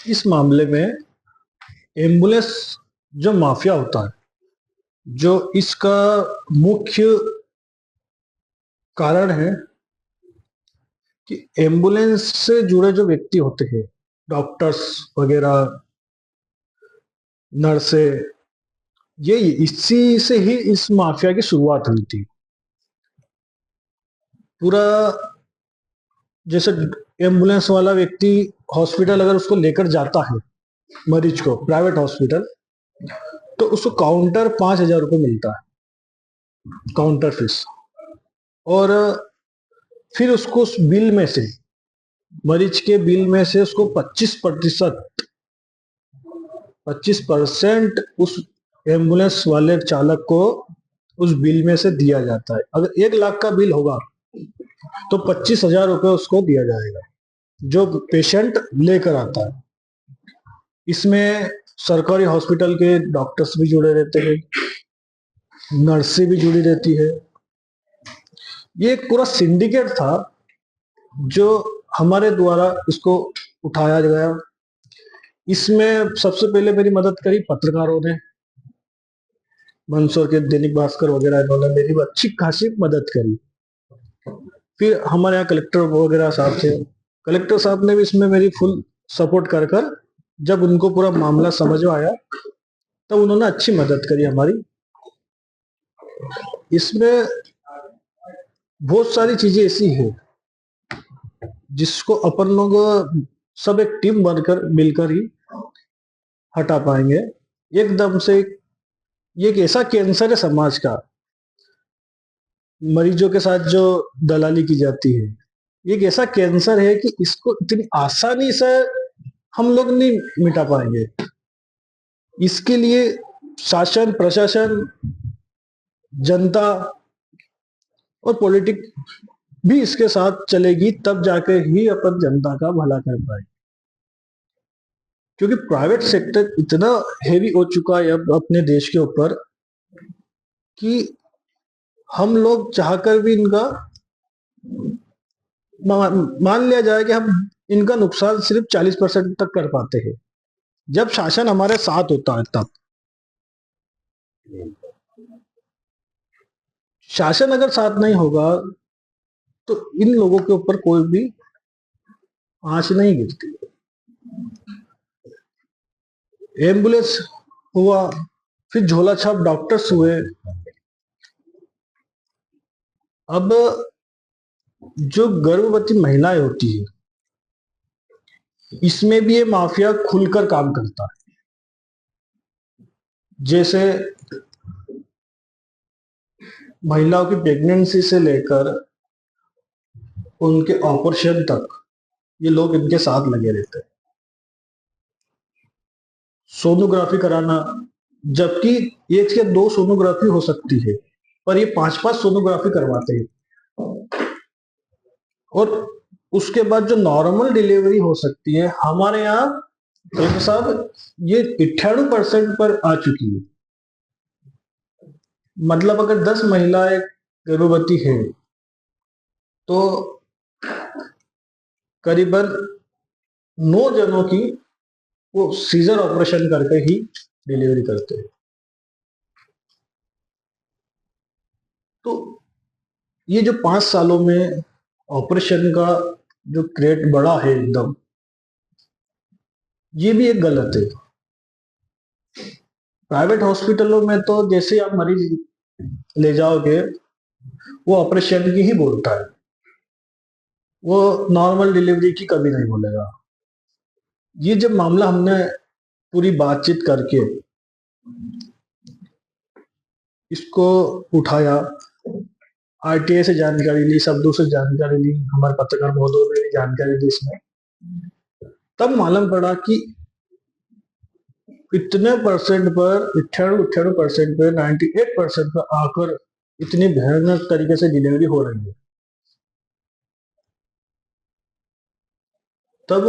इस मामले में एम्बुलेंस जो माफिया होता है, जो इसका मुख्य कारण है कि एम्बुलेंस से जुड़े जो व्यक्ति होते हैं, डॉक्टर्स वगैरह, नर्से, ये इसी से ही इस माफिया की शुरुआत हुई थी। पूरा जैसे एम्बुलेंस वाला व्यक्ति हॉस्पिटल अगर उसको लेकर जाता है, मरीज को प्राइवेट हॉस्पिटल, तो उसको काउंटर 5,000 रुपये मिलता है, काउंटर फीस। और फिर उसको उस बिल में से, मरीज के बिल में से उसको 25% उस एम्बुलेंस वाले चालक को उस बिल में से दिया जाता है। अगर 1 लाख का बिल होगा तो 25,000 रुपये उसको दिया जाएगा, जो पेशेंट लेकर आता है। इसमें सरकारी हॉस्पिटल के डॉक्टर्स भी जुड़े रहते हैं, नर्सें भी जुड़ी रहती है। ये एक पूरा सिंडिकेट था जो हमारे द्वारा इसको उठाया गया। इसमें सबसे पहले मेरी मदद करी पत्रकारों ने, मंदसौर के दैनिक भास्कर वगैरह, इन्होंने मेरी अच्छी खासी मदद करी। फिर हमारे यहाँ कलेक्टर वगैरह साहब थे, कलेक्टर साहब ने भी इसमें मेरी फुल सपोर्ट कर कर, जब उनको पूरा मामला समझ में आया तब उन्होंने अच्छी मदद करी हमारी। इसमें बहुत सारी चीजें ऐसी है जिसको अपन लोग सब एक टीम बनकर मिलकर ही हटा पाएंगे एकदम से। ये एक ऐसा कैंसर है समाज का, मरीजों के साथ जो दलाली की जाती है, ये एक ऐसा कैंसर है कि इसको इतनी आसानी से हम लोग नहीं मिटा पाएंगे। इसके लिए शासन, प्रशासन, जनता और पॉलिटिक भी इसके साथ चलेगी, तब जाके ही अपन जनता का भला कर पाएंगे। क्योंकि प्राइवेट सेक्टर इतना हेवी हो चुका है अब अपने देश के ऊपर कि हम लोग चाहकर भी इनका मान लिया जाए कि हम इनका नुकसान सिर्फ 40% तक कर पाते हैं, जब शासन हमारे साथ होता है तब। शासन अगर साथ नहीं होगा तो इन लोगों के ऊपर कोई भी आंच नहीं गिरती। एम्बुलेंस हुआ, फिर झोला छाप डॉक्टर्स हुए। अब जो गर्भवती महिलाएं होती है, इसमें भी ये माफिया खुलकर काम करता है। जैसे महिलाओं की प्रेगनेंसी से लेकर उनके ऑपरेशन तक ये लोग इनके साथ लगे रहते हैं। सोनोग्राफी कराना, जबकि एक या 2 सोनोग्राफी हो सकती है, पर ये 5-5 सोनोग्राफी करवाते हैं। और उसके बाद जो नॉर्मल डिलीवरी हो सकती है, हमारे यहाँ डॉक्टर साहब ये 98% पर आ चुकी है। मतलब अगर 10 महिलाएं गर्भवती है तो करीबन 9 जनों की वो सीजर ऑपरेशन करके ही डिलीवरी करते हैं। तो ये जो 5 सालों में ऑपरेशन का जो रेट बढ़ा है एकदम, ये भी एक गलत है। प्राइवेट हॉस्पिटलों में तो जैसे आप मरीज ले जाओगे, वो ऑपरेशन की ही बोलता है, वो नॉर्मल डिलीवरी की कभी नहीं बोलेगा। ये जब मामला हमने पूरी बातचीत करके इसको उठाया, आरटीआई से जानकारी ली, शब्दों से जानकारी ली, हमारे पत्रकार महोदय ने भी जानकारी दी इसमें, तब मालूम पड़ा कि इतने परसेंट पर 98% पे 98% पर आकर इतनी भयानक तरीके से डिलीवरी हो रही है। तब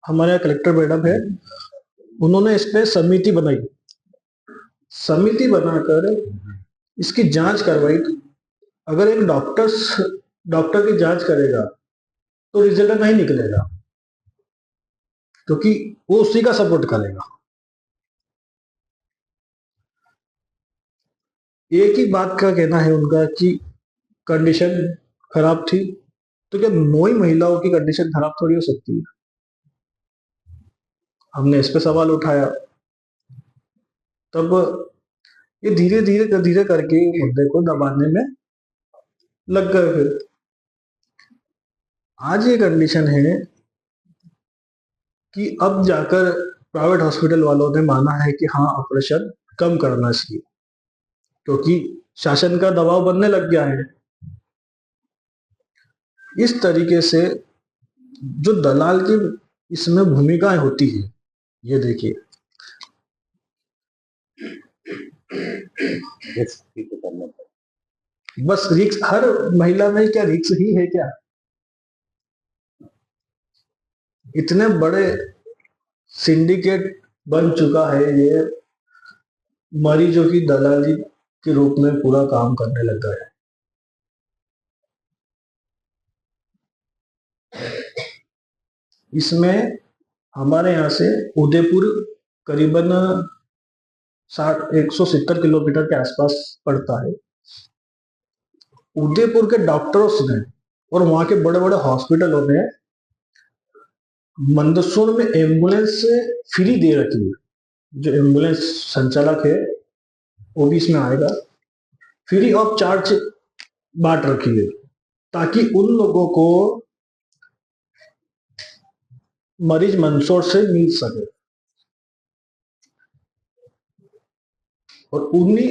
हमारे यहाँ कलेक्टर मैडम है, उन्होंने इस पे समिति बनाई, समिति बनाकर इसकी जांच करवाई। अगर एक डॉक्टर की जांच करेगा तो रिजल्ट नहीं निकलेगा। क्योंकि वो उसी का सपोर्ट करेगा। एक ही बात का कहना है उनका कि कंडीशन खराब थी, तो क्या 9 ही महिलाओं की कंडीशन खराब थोड़ी हो सकती है? हमने इस पे सवाल उठाया। तब ये धीरे धीरे धीरे करके मुद्दे को दबाने में लग गए। फिर आज ये कंडीशन है कि अब जाकर प्राइवेट हॉस्पिटल वालों ने माना है कि हाँ, ऑपरेशन कम करना चाहिए, क्योंकि शासन का दबाव बनने लग गया है। इस तरीके से जो दलाल की इसमें भूमिकाएं होती है, ये देखिए। बस रिक्स हर महिला में, क्या रिक्स ही है क्या? इतने बड़े सिंडिकेट बन चुका है ये, मरीजों की दलाली के रूप में पूरा काम करने लग गया है। इसमें हमारे यहाँ से उदयपुर करीबन 170 किलोमीटर के आसपास पड़ता है। उदयपुर के डॉक्टर्स ने और वहां के बड़े बड़े हॉस्पिटलों ने मंदसौर में एम्बुलेंस फ्री दे रखी है। जो एम्बुलेंस संचालक है वो भी इसमें आएगा, फ्री ऑफ चार्ज बांट रखी है, ताकि उन लोगों को मरीज मंदसौर से मिल सके। और उन्हीं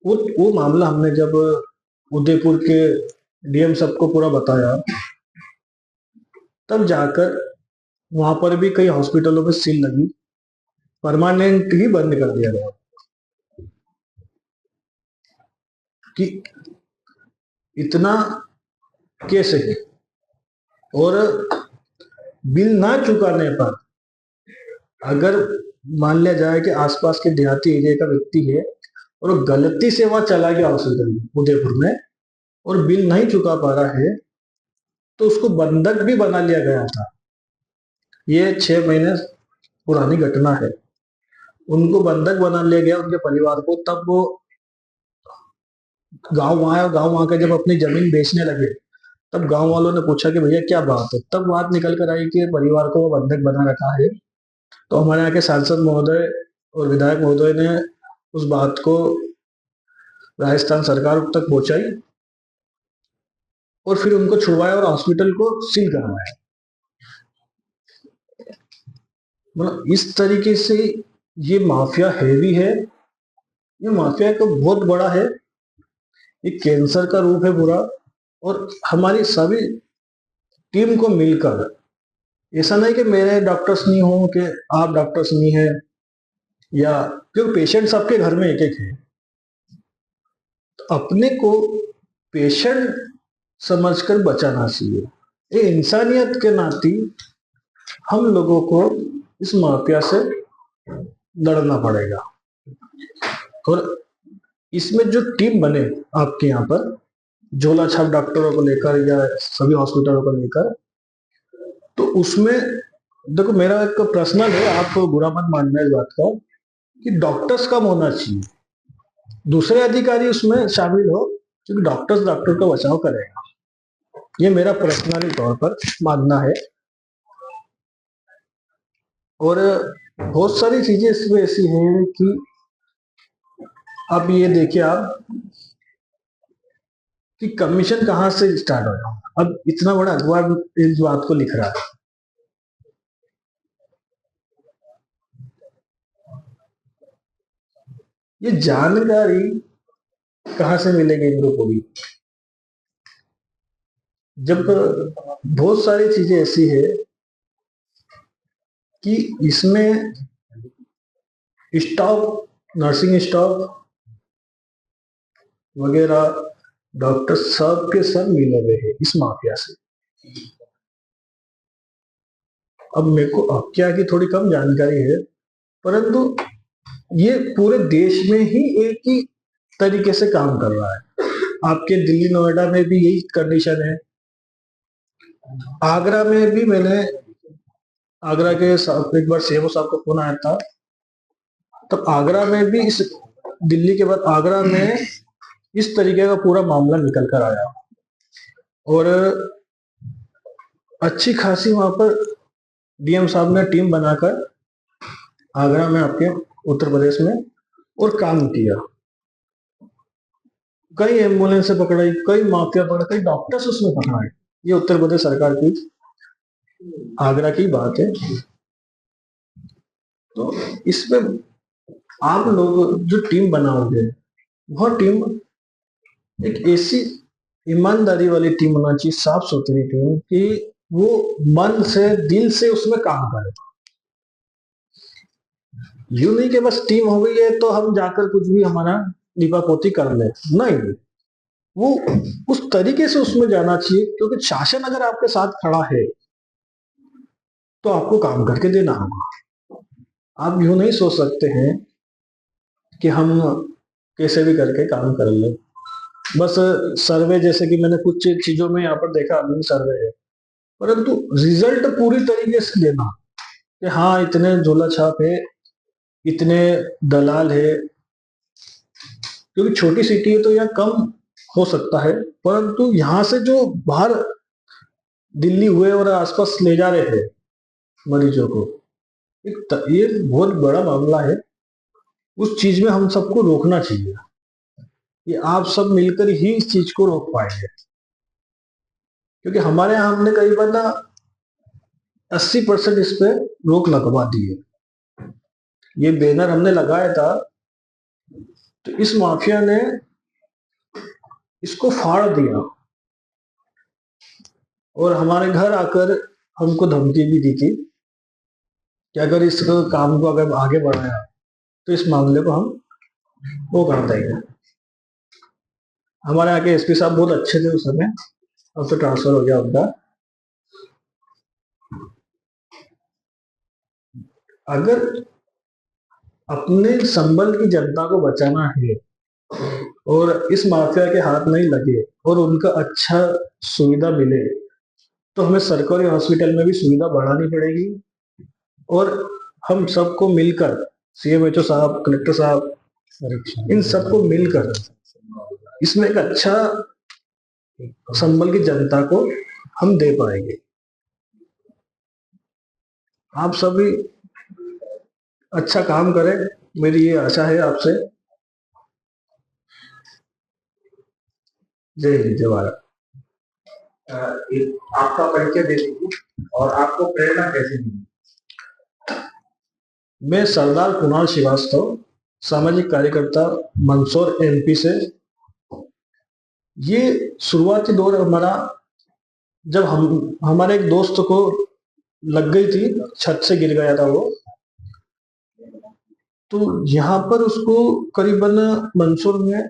वो मामला हमने जब उदयपुर के डीएम साहब को पूरा बताया, तब जाकर वहां पर भी कई हॉस्पिटलों में सील लगी, परमानेंटली बंद कर दिया गया कि इतना कैसे है। और बिल ना चुकाने पर, अगर मान लिया जाए कि आसपास के देहाती एरिया का व्यक्ति है और गलती से वहां चला गया हॉस्पिटल में उदयपुर में और बिल नहीं चुका पा रहा है, तो उसको बंधक भी बना लिया गया था। ये 6 महीने पुरानी घटना है। उनको बंधक बना लिया गया, उनके परिवार को। तब वो गांव आया, गांव आकर जब अपनी जमीन बेचने लगे, तब गांव वालों ने पूछा कि भैया क्या बात है। तब बात निकल कर आई कि परिवार को वो बंधक बना रखा है। तो हमारे यहाँ के सांसद महोदय और विधायक महोदय ने उस बात को राजस्थान सरकार तक पहुंचाई और फिर उनको छुड़वाया और हॉस्पिटल को सील करवाया। मतलब इस तरीके से ये माफिया हैवी है। ये माफिया तो बहुत बड़ा है, ये कैंसर का रूप है पूरा। और हमारी सभी टीम को मिलकर, ऐसा नहीं कि मेरे डॉक्टर्स नहीं हो, कि आप डॉक्टर्स नहीं है, या क्योंकि पेशेंट्स आपके घर में एक एक है, तो अपने को पेशेंट समझकर बचाना चाहिए। ये इंसानियत के नाते हम लोगों को इस माफिया से लड़ना पड़ेगा। और इसमें जो टीम बने आपके यहाँ पर, झोला छाप डॉक्टरों को लेकर या सभी हॉस्पिटलों को लेकर, तो उसमें देखो, मेरा एक पर्सनल है, आप बुरा मत मानना इस बात का, कि डॉक्टर्स कम होना चाहिए, दूसरे अधिकारी उसमें शामिल हो, क्योंकि डॉक्टर्स डॉक्टर का बचाव करेगा। ये मेरा पर्सनली तौर पर मानना है। और बहुत सारी चीजें इसमें ऐसी हैं कि अब ये देखिए आप कि कमीशन कहाँ से स्टार्ट होगा। अब इतना बड़ा अखबार इस बात को लिख रहा है, ये जानकारी कहाँ से मिलेगी इन लोगों को भी, जब बहुत सारी चीजें ऐसी है कि इसमें स्टॉक, नर्सिंग स्टॉक वगैरह, डॉक्टर सब के सब मिले हुए हैं इस माफिया से। अब मेरे को हत्या की थोड़ी कम जानकारी है, परंतु ये पूरे देश में ही एक ही तरीके से काम कर रहा है। आपके दिल्ली नोएडा में भी यही कंडीशन है, आगरा में भी मैंने आगरा के एक बार सीएमओ साहब का फोन आया था, तब आगरा में भी इस दिल्ली के बाद आगरा में इस तरीके का पूरा मामला निकल कर आया और अच्छी खासी वहां पर डीएम साहब ने टीम बनाकर आगरा में आपके उत्तर प्रदेश में और काम किया। कई एम्बुलेंस पकड़ाई, कई माफिया पकड़ा, कई डॉक्टर्स उसमें पकड़ाए। ये उत्तर प्रदेश सरकार की आगरा की बात है। तो इसमें आप लोग जो टीम बनाओगे वह टीम एक ऐसी ईमानदारी वाली टीम होना चाहिए, साफ सुथरी टीम, कि वो मन से दिल से उसमें काम करे। यूं नहीं कि बस टीम हो गई है तो हम जाकर कुछ भी हमारा लिपापोती कर ले, नहीं, वो उस तरीके से उसमें जाना चाहिए, क्योंकि शासन अगर आपके साथ खड़ा है तो आपको काम करके देना होगा। आप यूं नहीं सोच सकते हैं कि हम कैसे भी करके काम कर ले, बस सर्वे, जैसे कि मैंने कुछ चीजों में यहाँ पर देखा अभी सर्वे है, परंतु रिजल्ट पूरी तरीके से देना कि हाँ इतने झोला छाप है, इतने दलाल है। क्योंकि छोटी सिटी है तो यहाँ कम हो सकता है, परंतु यहाँ से जो बाहर दिल्ली हुए और आसपास ले जा रहे हैं मरीजों को, ये बहुत बड़ा मामला है। उस चीज में हम सबको रोकना चाहिए, कि आप सब मिलकर ही इस चीज को रोक पाएंगे। क्योंकि हमारे यहाँ हमने करीबन 80% इस पे रोक लगवा दी है। ये बैनर हमने लगाया था तो इस माफिया ने इसको फाड़ दिया और हमारे घर आकर हमको धमकी भी दी थी कि अगर इस काम को अगर आगे बढ़ाया तो इस मामले को हम वो कर देंगे। हमारे यहाँ के एसपी साहब बहुत अच्छे थे उस समय, अब तो ट्रांसफर हो गया उनका। अगर अपने संबल की जनता को बचाना है और इस माफिया के हाथ नहीं लगे और उनका अच्छा सुविधा मिले, तो हमें सरकारी हॉस्पिटल में भी सुविधा बढ़ानी पड़ेगी। और हम सबको मिलकर, सीएमएचओ साहब, कलेक्टर साहब, इन सबको मिलकर इसमें एक अच्छा संबल की जनता को हम दे पाएंगे। आप सभी अच्छा काम करें, मेरी ये आशा है आपसे। जय हिंद, जय भारत। आपका परिचय दे दीजिए और आपको प्रेरणा कैसे मिली? मैं सरदार कुणाल श्रीवास्तव, सामाजिक कार्यकर्ता, मंदसौर एमपी से। ये शुरुआती दौर हमारा, जब हम हमारे एक दोस्त को लग गई थी, छत से गिर गया था वो, तो यहाँ पर उसको करीबन मंदसौर में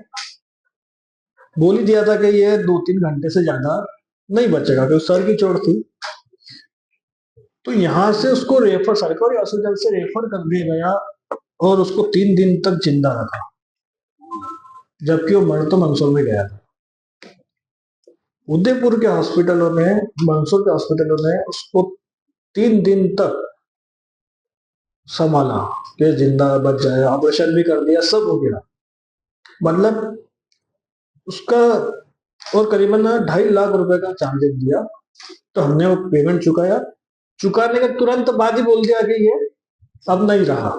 बोल ही दिया था कि ये 2-3 घंटे से ज्यादा नहीं बचेगा, क्योंकि सर की चोट थी। तो यहाँ से उसको रेफर, सरकारी हॉस्पिटल से रेफर कर दिया गया और उसको 3 दिन तक जिंदा रखा, जबकि वो मर तो मंदसौर में गया था। उदयपुर के हॉस्पिटलों ने, मंदसौर के हॉस्पिटलों ने उसको 3 दिन तक संभाला कि जिंदा बच जाए, ऑपरेशन भी कर दिया, सब हो गया। मतलब उसका और करीबन 2.5 लाख रुपए का चार्जेस दिया। तो हमने वो पेमेंट चुकाया, चुकाने के तुरंत बाद ही बोल दिया कि ये अब नहीं रहा।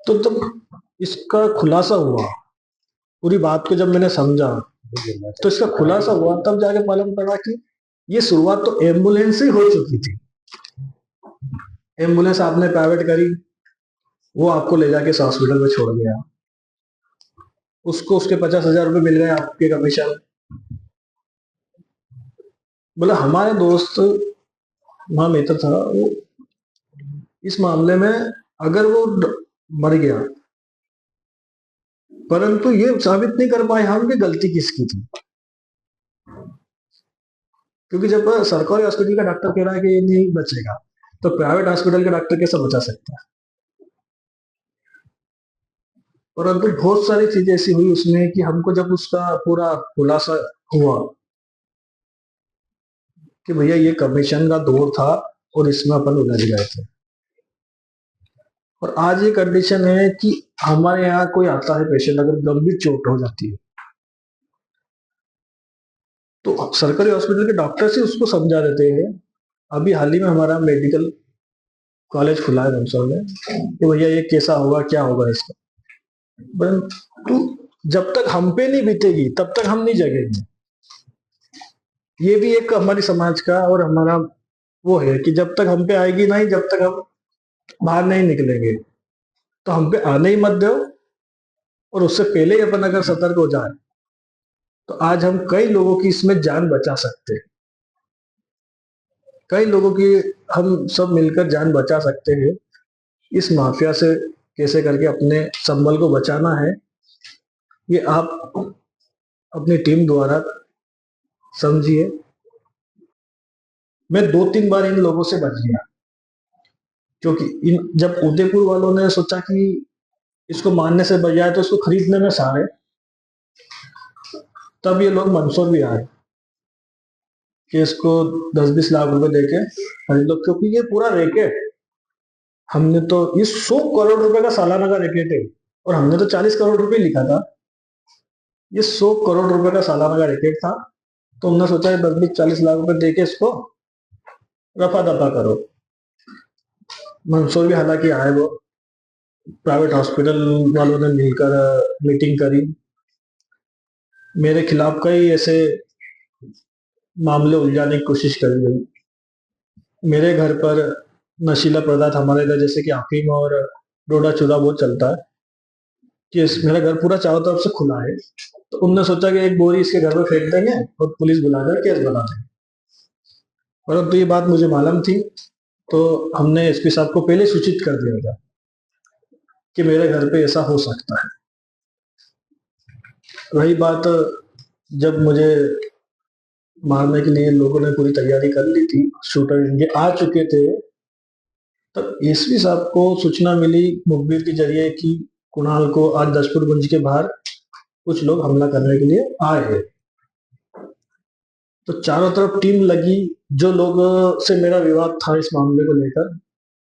तो जब इसका खुलासा हुआ, पूरी बात को जब मैंने समझा, तो इसका खुलासा हुआ, तब जाके मालूम पड़ा कि ये शुरुआत तो एम्बुलेंस ही हो चुकी थी। एम्बुलेंस आपने प्राइवेट करी, वो आपको ले जाके इस हॉस्पिटल में छोड़ गया, उसको उसके 50,000 रुपए मिल गए आपके कमीशन। बोला हमारे दोस्त वहां मित्र था, वो इस मामले में अगर वो मर गया, परंतु ये साबित नहीं कर पाए हम कि गलती किसकी थी। क्योंकि जब सरकारी हॉस्पिटल का डॉक्टर कह रहा है कि ये नहीं बचेगा, तो प्राइवेट हॉस्पिटल का डॉक्टर कैसे बचा सकता है? परंतु बहुत सारी चीजें ऐसी हुई उसमें कि हमको जब उसका पूरा खुलासा हुआ कि भैया ये कमीशन का दौर था, और इसमें अपन उलझ गए थे। और आज ये कंडीशन है कि हमारे यहाँ कोई आता है पेशेंट, अगर गंभीर चोट हो जाती है तो सरकारी हॉस्पिटल के डॉक्टर से उसको समझा देते हैं। अभी हाल ही में हमारा मेडिकल कॉलेज खुला है मंदसौर में, कि भैया ये कैसा होगा, क्या होगा इसका। परंतु जब तक हम पे नहीं बीतेगी तब तक हम नहीं जगेंगे। ये भी एक हमारी समाज का और हमारा वो है कि जब तक हम पे आएगी नहीं, जब तक हम बाहर नहीं निकलेंगे। तो हम पे आने ही मत दो, और उससे पहले ही अपन अगर सतर्क हो जाए तो आज हम कई लोगों की इसमें जान बचा सकते हैं। कई लोगों की हम सब मिलकर जान बचा सकते हैं। इस माफिया से कैसे करके अपने संबल को बचाना है, ये आप अपनी टीम द्वारा समझिए। मैं 2-3 बार इन लोगों से बच गया, क्योंकि जब उदयपुर वालों ने सोचा कि इसको मारने से बजाय तो इसको खरीदने में सारे, तब ये लोग मंदसौर भी आए कि इसको 10-20 लाख रुपए देके खरीद लो, क्योंकि ये पूरा रैकेट। हमने तो ये 100 करोड़ रुपए का सालाना का रैकेट है, और हमने तो 40 करोड़ रुपए लिखा था। ये 100 करोड़ रुपए का सालाना का रैकेट था। तो हमने सोचा 10-20-40 लाख रुपए देके इसको रफा दफा करो। मंदसौर भी हालांकि आए, वो प्राइवेट हॉस्पिटल वालों ने मिलकर मीटिंग करी। मेरे खिलाफ कई ऐसे मामले उलझाने की कोशिश करी गई। मेरे घर पर नशीला पदार्थ, हमारे इधर जैसे कि अफीम और डोडा चूरा बहुत चलता है, कि मेरा घर पूरा चारों तरफ से खुला है। तो उनने सोचा कि एक बोरी इसके घर में फेंक देंगे और पुलिस बुलाकर केस बना देंगे। परंतु ये बात मुझे मालूम थी, तो हमने एसपी साहब को पहले सूचित कर दिया था कि मेरे घर पे ऐसा हो सकता है। रही बात, जब मुझे मारने के लिए लोगों ने पूरी तैयारी कर ली थी, शूटर इनके आ चुके थे, तब एसपी साहब को सूचना मिली मुखबिर के जरिए कि कुणाल को आज दशपुरगंज के बाहर कुछ लोग हमला करने के लिए आए हैं। तो चारों तरफ टीम लगी। जो लोग से मेरा विवाद था इस मामले को लेकर,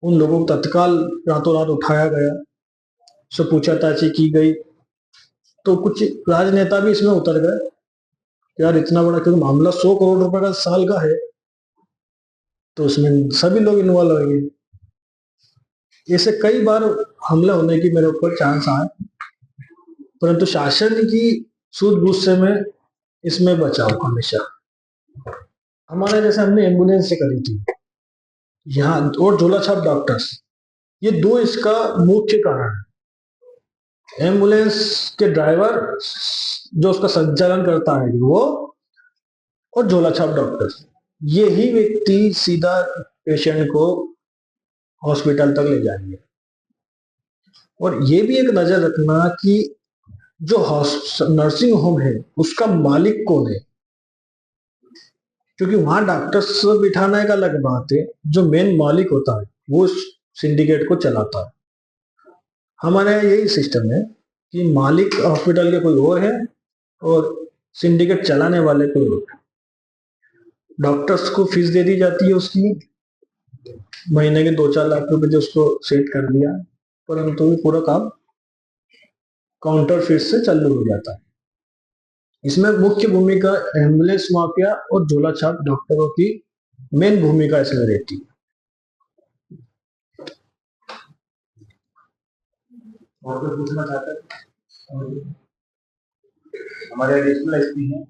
उन लोगों को तत्काल रातों रात उठाया गया, उससे पूछताछ की गई। तो कुछ राजनेता भी इसमें उतर गए, यार इतना बड़ा क्योंकि मामला 100 करोड़ रुपए का साल का है, तो उसमें सभी लोग इन्वॉल्व होंगे। ऐसे कई बार हमला होने की मेरे ऊपर चांस आए, परंतु शासन की सूझबूझ से मैं इसमें बचा हूं हमेशा। हमारे जैसे हमने एम्बुलेंस से करी थी यहाँ, और झोला छाप डॉक्टर्स, ये दो इसका मुख्य कारण है। एम्बुलेंस के ड्राइवर जो उसका संचालन करता है वो, और झोला छाप डॉक्टर्स, ये ही व्यक्ति सीधा पेशेंट को हॉस्पिटल तक ले जाएंगे। और ये भी एक नजर रखना कि जो नर्सिंग होम है उसका मालिक कौन है, क्योंकि वहां डॉक्टर्स बिठाना एक अलग बात है, जो मेन मालिक होता है वो सिंडिकेट को चलाता है। हमारे यहाँ यही सिस्टम है कि मालिक हॉस्पिटल के कोई और है और सिंडिकेट चलाने वाले कोई और है। डॉक्टर्स को फीस दे दी जाती है उसकी, महीने के 2-4 लाख रुपए जो उसको सेट कर दिया, परंतु पूरा काम काउंटर फीस से चालू हो जाता है। इसमें मुख्य भूमिका एम्बुलेंस माफिया और झोला छाप डॉक्टरों की मेन भूमिका इसमें रहती है। और कुछ पूछना चाहते हैं? हमारे एडिशनल एसपी हैं,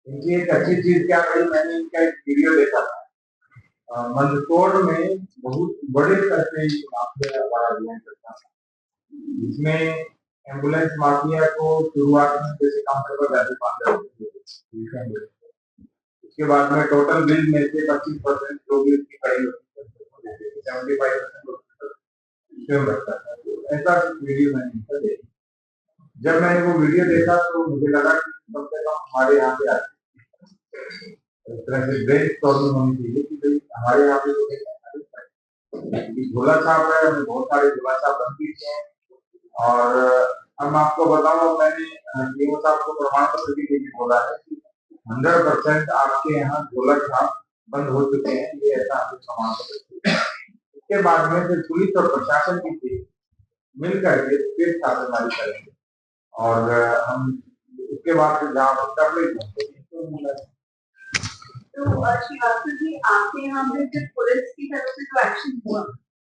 इनकी एक अच्छी चीज क्या रही, मैंने इनका एक वीडियो देखा था। मंदसौर में बहुत बड़े स्तर पे माफिया हमारा अभियान करता था, जिसमें एम्बुलेंस माफिया को शुरुआत में जैसे काउंटर पर जाके 5,000 उसके बाद में टोटल बिल में से 25% जो भी उसकी खड़ी होती है, 75% स्वयं रखता था। तो ऐसा वीडियो मैंने इनका देखा। जब मैंने वो वीडियो देखा तो मुझे लगा कि कम से कम हमारे यहाँ पे आते इस तरह से ब्रेन प्रॉब्लम होनी चाहिए कि भाई हमारे यहाँ पे झोला छाप है, हमें बहुत सारे झोला छाप बन भी हैं। और हम आपको बताऊं, मैंने डीओ साहब को प्रमाण पत्र भी देने बोला है कि 100% आपके यहाँ ढोलक छाप बंद हो चुके हैं, ये ऐसा आपको प्रमाण पत्र। इसके बाद में फिर पुलिस और प्रशासन की टीम मिल करके फिर छापेमारी करेंगे और हम उसके बाद फिर जहाँ पर कर लेंगे। तो श्रीवास्तव जी, आपके यहाँ पे जब पुलिस की तरफ से जो एक्शन हुआ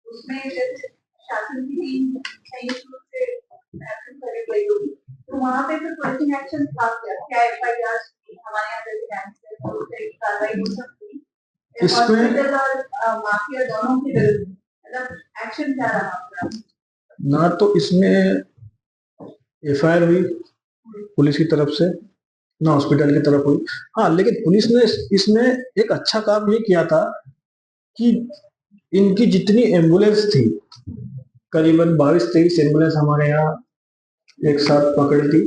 उसमें जैसे शासन की टीम संयुक्त रूप से एक्शन करे गई होगी, तो वहाँ पे फिर पुलिसिंग एक्शन था क्या एफआईआर हमारे यहाँ जैसे गैंगस्टर उस तरह की कार्रवाई हो सकती है हॉस्पिटल और माफिया दोनों के विरुद्ध, मतलब एक्शन क्या रहा आपका? ना तो इसमें एफआईआर हुई पुलिस की तरफ से, ना हॉस्पिटल की तरफ हुई। हाँ, लेकिन पुलिस ने इसमें एक अच्छा काम ये किया था कि इनकी जितनी एम्बुलेंस थी, करीबन 22-23 एम्बुलेंस हमारे यहाँ एक साथ पकड़ी थी,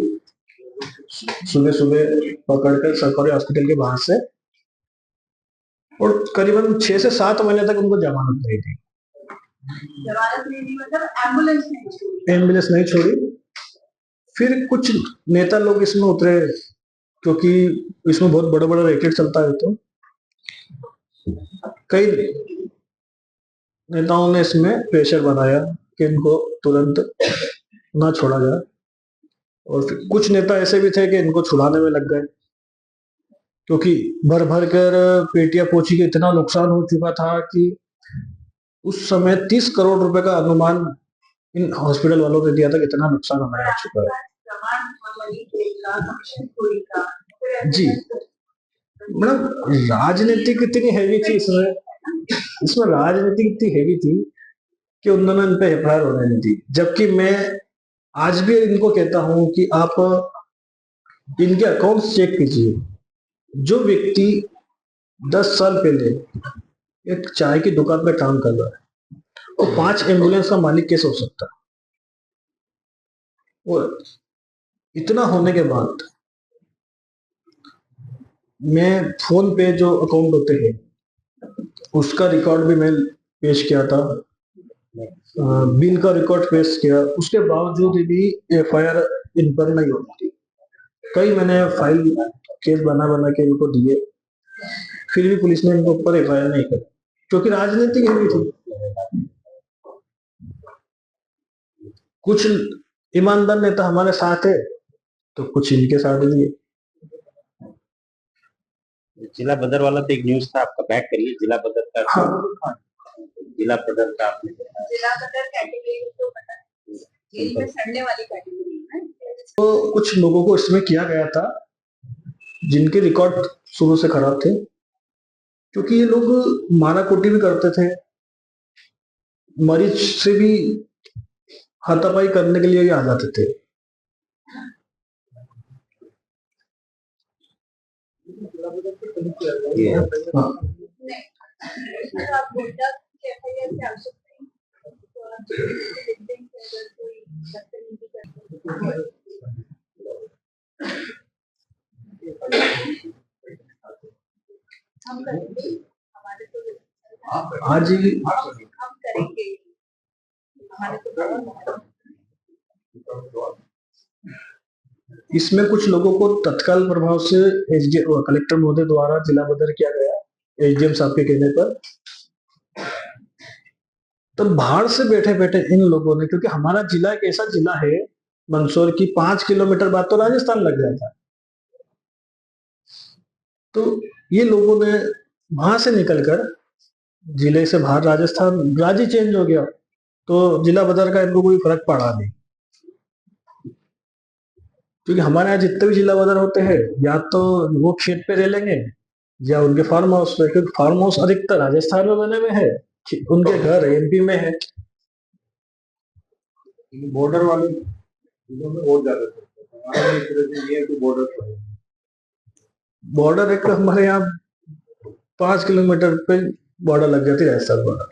सुबह सुबह पकड़कर सरकारी हॉस्पिटल के बाहर से, और करीबन 6 से 7 महीने तक उनको जमानत नहीं थी। जमानत नहीं थी मतलब एम्बुलेंस नहीं छोड़ी। फिर कुछ नेता लोग इसमें उतरे, क्योंकि इसमें बहुत बड़ा बड़ा रैकेट चलता है, तो कई नेताओं ने इसमें प्रेशर बनाया कि इनको तुरंत ना छोड़ा जाए, और फिर कुछ नेता ऐसे भी थे कि इनको छुड़ाने में लग गए, क्योंकि भर भर कर पेटियां पोछी के इतना नुकसान हो चुका था कि उस समय 30 करोड़ रुपए का अनुमान इन हॉस्पिटल वालों ने दिया था कि इतना नुकसान हमें हो चुका है। जी मैडम, राजनीति कितनी हैवी थी इसमें राजनीति इतनी हैवी थी कि उन्होंने इन पे एफआईआर होने नहीं दी। जबकि मैं आज भी इनको कहता हूं कि आप इनके अकाउंट्स चेक कीजिए। जो व्यक्ति 10 साल पहले एक चाय की दुकान पे काम कर रहा है, वो 5 एम्बुलेंस का मालिक कैसे हो सकता है? और इतना होने के बाद मैं फोन पे जो अकाउंट होते हैं उसका रिकॉर्ड भी मैं पेश किया था, बिल का रिकॉर्ड पेश किया, उसके बावजूद भी एफआईआर इन पर नहीं होती थी। कई मैंने फाइल केस बना बना के इनको दिए, फिर भी पुलिस ने इनके ऊपर एफआईआर नहीं करी, क्योंकि राजनीति हैवी थी। कुछ ईमानदार नेता हमारे साथ है तो कुछ इनके साथ भी है। जिला बदर वाला तो एक न्यूज था आपका, बैक करिए जिला बदर का। हाँ, जिला बदर का आपने जिला बदर कैटेगरी तो पता है, जेल में सड़ने वाली कैटेगरी है। तो कुछ लोगों को इसमें किया गया था जिनके रिकॉर्ड शुरू से खराब थे, क्योंकि ये लोग माराकोटी भी करते थे, मरीज से भी हाथापाई करने के लिए ही आ जाते थे। हाँ। आज ही हम करेंगे हमारे इसमें कुछ लोगों को तत्काल प्रभाव से कलेक्टर महोदय द्वारा जिला बदर किया गया, एसडीएम साहब के कहने पर। तो बाहर से बैठे बैठे इन लोगों ने, क्योंकि हमारा जिला एक ऐसा जिला है मंदसौर की 5 किलोमीटर बाद तो राजस्थान लग जाता है, तो ये लोगों ने वहां से निकलकर जिले से बाहर राजस्थान, राज्य चेंज हो गया, तो जिला बदर का इनको कोई फर्क पड़ा नहीं, क्योंकि हमारे यहाँ जितने भी जिला बदर होते हैं या तो वो खेत पे रह लेंगे या उनके फार्म हाउस पे, क्योंकि फार्म हाउस अधिकतर राजस्थान में बने हुए हैं, उनके घर एमपी में है। बॉर्डर वाले में बहुत ज्यादा बॉर्डर एक हमारे यहाँ 5 किलोमीटर पे बॉर्डर लग जाती है राजस्थान बॉर्डर,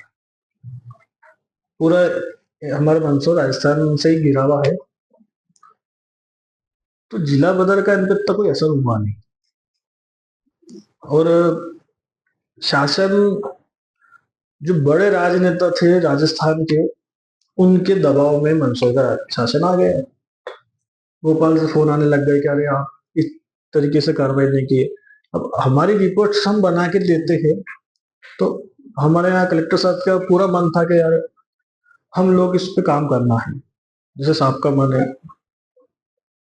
पूरा हमारा मंदसौर राजस्थान से ही घिरा हुआ है, तो जिला बदर का इन पर तो कोई असर हुआ नहीं। और शासन, जो बड़े राजनेता थे राजस्थान के, उनके दबाव में मंदसौर का शासन आ गया। भोपाल से फोन आने लग गए कि अरे आप तरीके से कार्रवाई नहीं की। अब हमारी रिपोर्ट्स हम बना के देते हैं, तो हमारे यहाँ कलेक्टर साहब का पूरा मन था कि यार हम लोग इस पे काम करना है, जैसे साहब का मन है,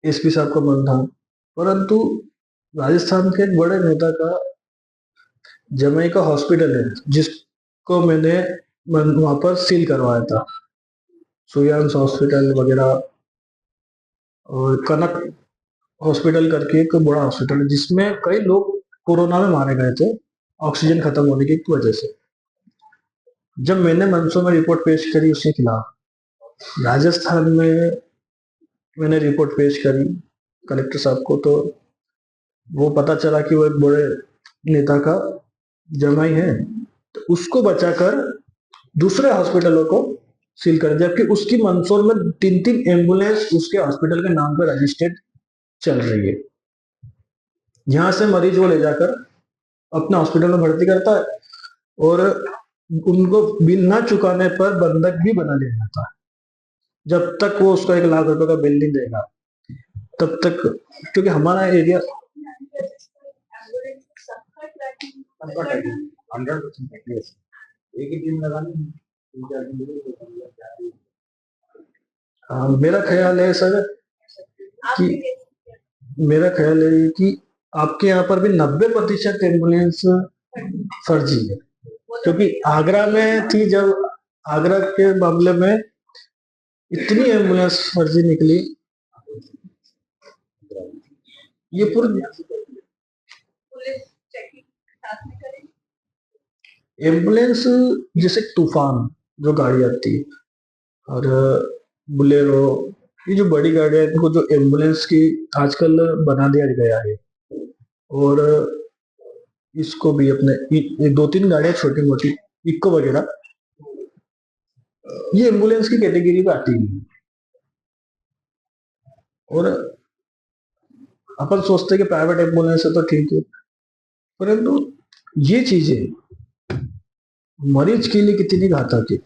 एसपी साहब का मन था। परंतु राजस्थान के एक बड़े नेता का जमई का हॉस्पिटल है, जिसको मैंने वहां पर सील करवाया था, सूर्यांश हॉस्पिटल वगैरह, और कनक हॉस्पिटल करके एक बड़ा हॉस्पिटल है, जिसमें कई लोग कोरोना में मारे गए थे ऑक्सीजन खत्म होने की वजह से। जब मैंने मंसो में रिपोर्ट पेश करी उसके खिलाफ, राजस्थान में मैंने रिपोर्ट पेश करी कलेक्टर साहब को, तो वो पता चला कि वो एक बड़े नेता का जमाई है, तो उसको बचाकर दूसरे हॉस्पिटलों को सील कर दिया, जबकि उसकी मंदसौर में 3-3 एम्बुलेंस उसके हॉस्पिटल के नाम पर रजिस्टर्ड चल रही है। यहाँ से मरीज वो ले जाकर अपने हॉस्पिटल में भर्ती करता है, और उनको बिल ना चुकाने पर बंधक भी बना लिया जाता है। जब तक वो उसको 1 लाख रुपए का बिल नहीं देगा तब तक, क्योंकि हमारा एरिया 100% एक ही टीम लगानी, मेरा ख्याल है सर कि मेरा ख्याल है कि आपके यहाँ पर भी 90% एम्बुलेंस फर्जी है, क्योंकि आगरा में थी, जब आगरा के मामले में इतनी एम्बुलेंस फर्जी निकली, ये पूरी एम्बुलेंस, जैसे तूफान जो गाड़ी आती है और बुलेरो, ये जो बड़ी गाड़ियां हैं, इनको जो एम्बुलेंस की आजकल बना दिया गया है, और इसको भी अपने 2-3 गाड़ियां छोटी मोटी इको वगैरह, ये एम्बुलेंस की कैटेगरी में आती है। और अपन सोचते हैं कि प्राइवेट एम्बुलेंस है तो ठीक है, परंतु ये चीजें मरीज के लिए कितनी घातक है।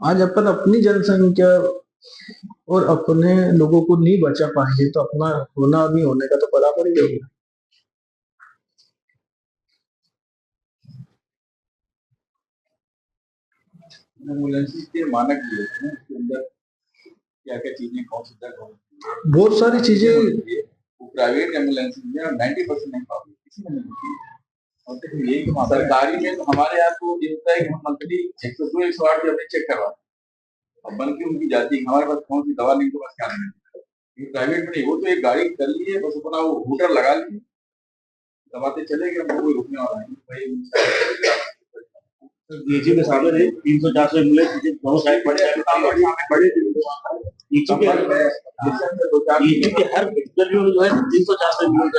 आज अपन अपनी जनसंख्या और अपने लोगों को नहीं बचा पाएंगे तो अपना होना नहीं होने का तो पता पड़ ही जाएगा। एम्बुलेंस के मानक भी होते हैं, उसके अंदर क्या क्या चीजें कौन सी जगह, बहुत सारी चीजें प्राइवेट एम्बुलेंस में 90% नहीं पाओगे किसी में नहीं। और यही तो सरकारी में तो हमारे यहाँ तो ये होता है कि हम मंथली 102 108 अपने चेक करवाते हैं, अब बन के उनकी जाती है, हमारे पास कौन सी दवा नहीं, तो बस क्या नहीं। प्राइवेट में नहीं, वो तो एक गाड़ी कर ली है, बस अपना वो हूटर लगा लिए, दबाते चले गए, कोई रुकने वाला नहीं। डीजी के सामने 300-400 एम्बुलेंस दोनों साइड पड़े के हर गलियों में जो है 300-400 एम्बुलेंस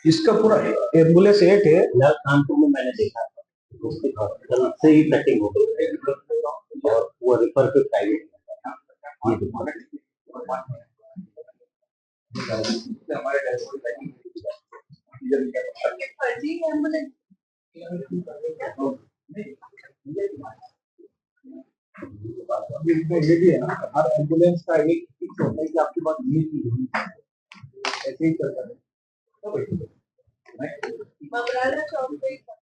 इसका पूरा एम्बुलेंस रेट है। कानपुर में मैंने देखा उसके हॉस्पिटल से ही पैकिंग हो गई और वो रिफर पे प्राइवेट ये भी है ना, हर एम्बुलेंस का एक फिक्स होता है कि आपके पास ये चीज होनी चाहिए, ऐसे ही चलता है।